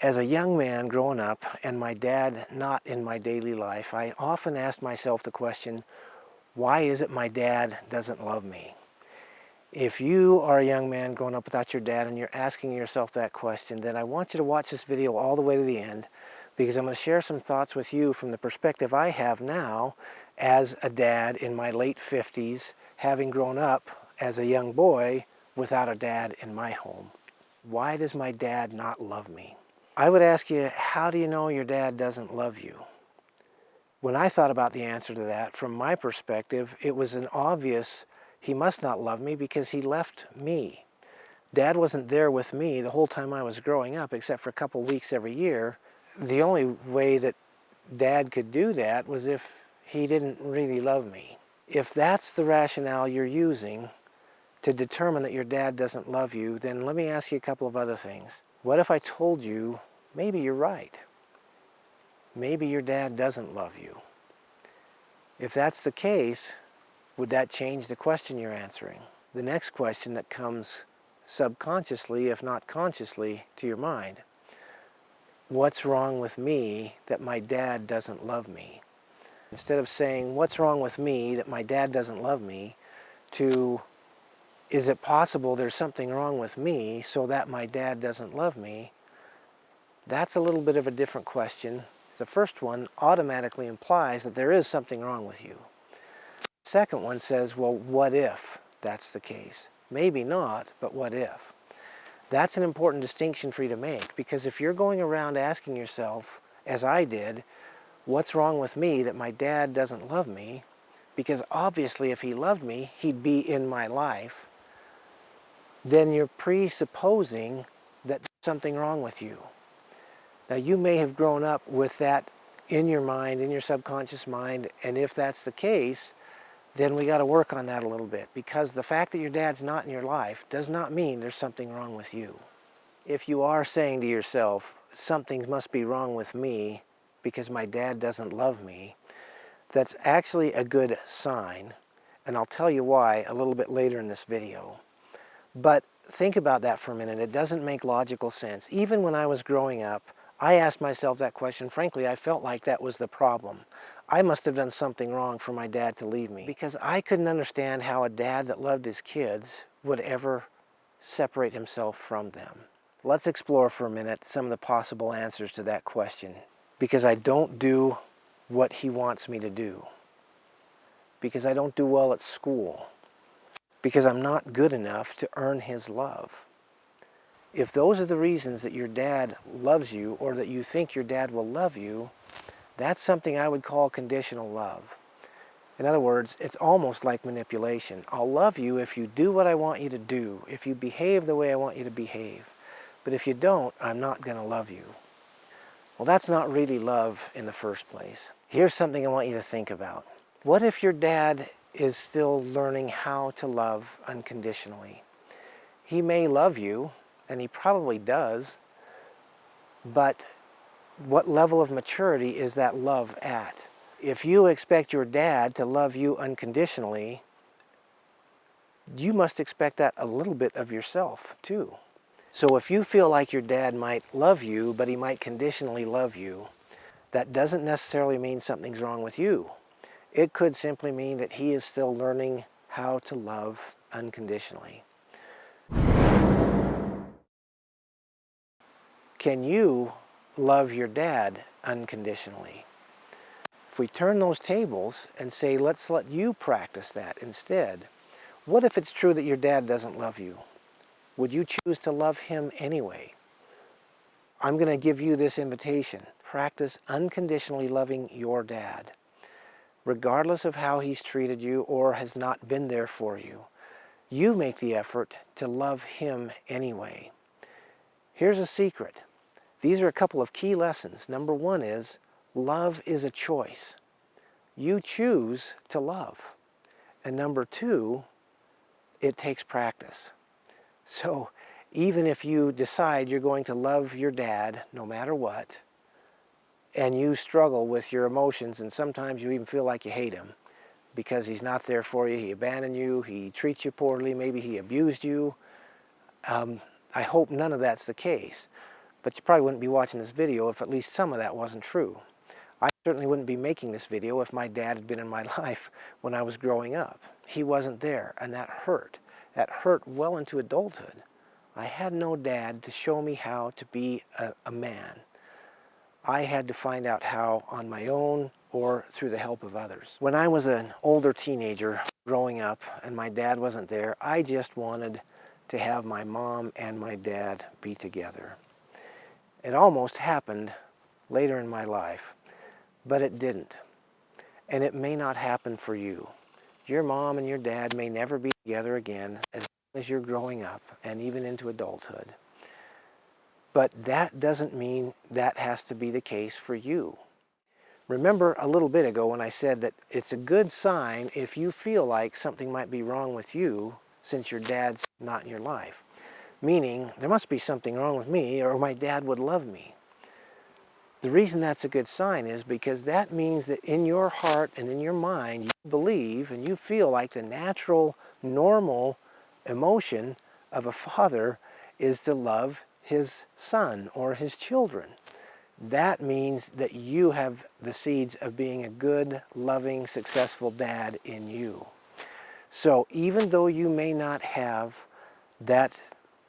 As a young man growing up and my dad not in my daily life, I often asked myself the question, why is it my dad doesn't love me? If you are a young man growing up without your dad and you're asking yourself that question, then I want you to watch this video all the way to the end, because I'm going to share some thoughts with you from the perspective I have now as a dad in my late 50s, having grown up as a young boy without a dad in my home. Why does my dad not love me? I would ask you, how do you know your dad doesn't love you? When I thought about the answer to that, from my perspective, it was an obvious, he must not love me because he left me. Dad wasn't there with me the whole time I was growing up, except for a couple weeks every year. The only way that Dad could do that was if he didn't really love me. If that's the rationale you're using to determine that your dad doesn't love you, then let me ask you a couple of other things. What if I told you maybe you're right? Maybe your dad doesn't love you. If that's the case, would that change the question you're answering? The next question that comes subconsciously, if not consciously, to your mind: what's wrong with me that my dad doesn't love me? Instead of saying, what's wrong with me that my dad doesn't love me, to, is it possible there's something wrong with me so that my dad doesn't love me? That's a little bit of a different question. The first one automatically implies that there is something wrong with you. The second one says, well, what if that's the case? Maybe not, but what if? That's an important distinction for you to make, because if you're going around asking yourself, as I did, what's wrong with me that my dad doesn't love me? Because obviously if he loved me, he'd be in my life. Then you're presupposing that there's something wrong with you. Now, you may have grown up with that in your mind, in your subconscious mind, and if that's the case, then we got to work on that a little bit, because the fact that your dad's not in your life does not mean there's something wrong with you. If you are saying to yourself, something must be wrong with me because my dad doesn't love me, that's actually a good sign, and I'll tell you why a little bit later in this video. But think about that for a minute. It doesn't make logical sense. Even when I was growing up, I asked myself that question. Frankly, I felt like that was the problem. I must have done something wrong for my dad to leave me, because I couldn't understand how a dad that loved his kids would ever separate himself from them. Let's explore for a minute some of the possible answers to that question. Because I don't do what he wants me to do. Because I don't do well at school. Because I'm not good enough to earn his love. If those are the reasons that your dad loves you, or that you think your dad will love you, that's something I would call conditional love. In other words, it's almost like manipulation. I'll love you if you do what I want you to do, if you behave the way I want you to behave. But if you don't, I'm not going to love you. Well, that's not really love in the first place. Here's something I want you to think about. What if your dad is still learning how to love unconditionally? He may love you, and he probably does, but what level of maturity is that love at? If you expect your dad to love you unconditionally, you must expect that a little bit of yourself too. So if you feel like your dad might love you, but he might conditionally love you, that doesn't necessarily mean something's wrong with you. It could simply mean that he is still learning how to love unconditionally. Can you love your dad unconditionally? If we turn those tables and say, let's let you practice that instead, what if it's true that your dad doesn't love you? Would you choose to love him anyway? I'm going to give you this invitation. Practice unconditionally loving your dad, regardless of how he's treated you or has not been there for you. You make the effort to love him anyway. Here's a secret. These are a couple of key lessons. Number one is, love is a choice. You choose to love. And number two, it takes practice. So even if you decide you're going to love your dad no matter what, and you struggle with your emotions, and sometimes you even feel like you hate him because he's not there for you, he abandoned you, he treats you poorly, maybe he abused you, I hope none of that's the case. but you probably wouldn't be watching this video if at least some of that wasn't true. I certainly wouldn't be making this video if my dad had been in my life when I was growing up. He wasn't there, and that hurt. That hurt well into adulthood. I had no dad to show me how to be a man. I had to find out how on my own or through the help of others. When I was an older teenager growing up and my dad wasn't there, I just wanted to have my mom and my dad be together. It almost happened later in my life, but it didn't. And it may not happen for you. Your mom and your dad may never be together again as long as you're growing up and even into adulthood. But that doesn't mean that has to be the case for you. Remember a little bit ago when I said that it's a good sign if you feel like something might be wrong with you since your dad's not in your life. Meaning, there must be something wrong with me or my dad would love me. The reason that's a good sign is because that means that in your heart and in your mind you believe and you feel like the natural, normal emotion of a father is to love his son or his children. That means that you have the seeds of being a good, loving, successful dad in you. So even though you may not have that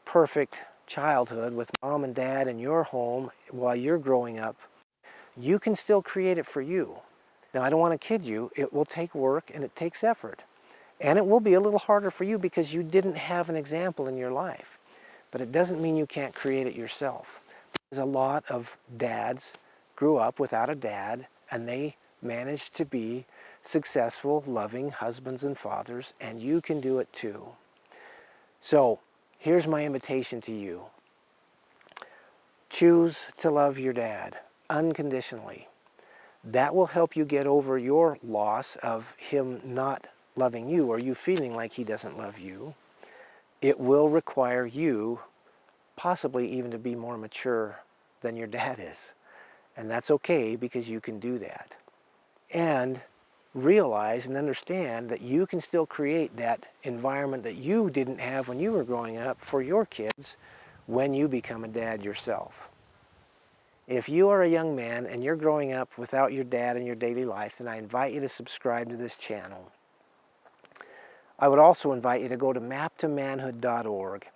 perfect childhood with mom and dad in your home while you're growing up, you can still create it for you. Now, I don't want to kid you. It will take work and it takes effort. And it will be a little harder for you because you didn't have an example in your life. But it doesn't mean you can't create it yourself. There's a lot of dads grew up without a dad and they managed to be successful, loving husbands and fathers, and you can do it too. So here's my invitation to you. Choose to love your dad unconditionally. That will help you get over your loss of him not loving you or you feeling like he doesn't love you. It will require you possibly even to be more mature than your dad is. And that's okay because you can do that. And realize and understand that you can still create that environment that you didn't have when you were growing up for your kids when you become a dad yourself. If you are a young man and you're growing up without your dad in your daily life, then I invite you to subscribe to this channel. I would also invite you to go to maptomanhood.org.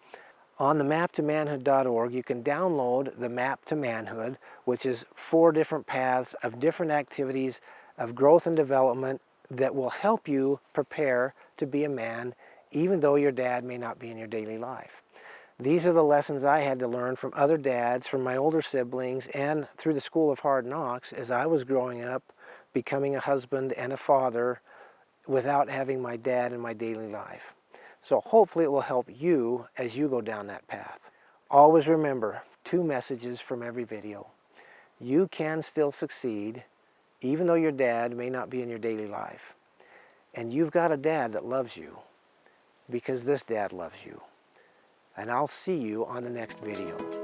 On the maptomanhood.org, you can download the Map to Manhood, which is 4 different paths of different activities of growth and development that will help you prepare to be a man, even though your dad may not be in your daily life. These are the lessons I had to learn from other dads, from my older siblings, and through the School of Hard Knocks as I was growing up, becoming a husband and a father without having my dad in my daily life. So hopefully it will help you as you go down that path. Always remember 2 messages from every video. You can still succeed even though your dad may not be in your daily life. And you've got a dad that loves you because this dad loves you. And I'll see you on the next video.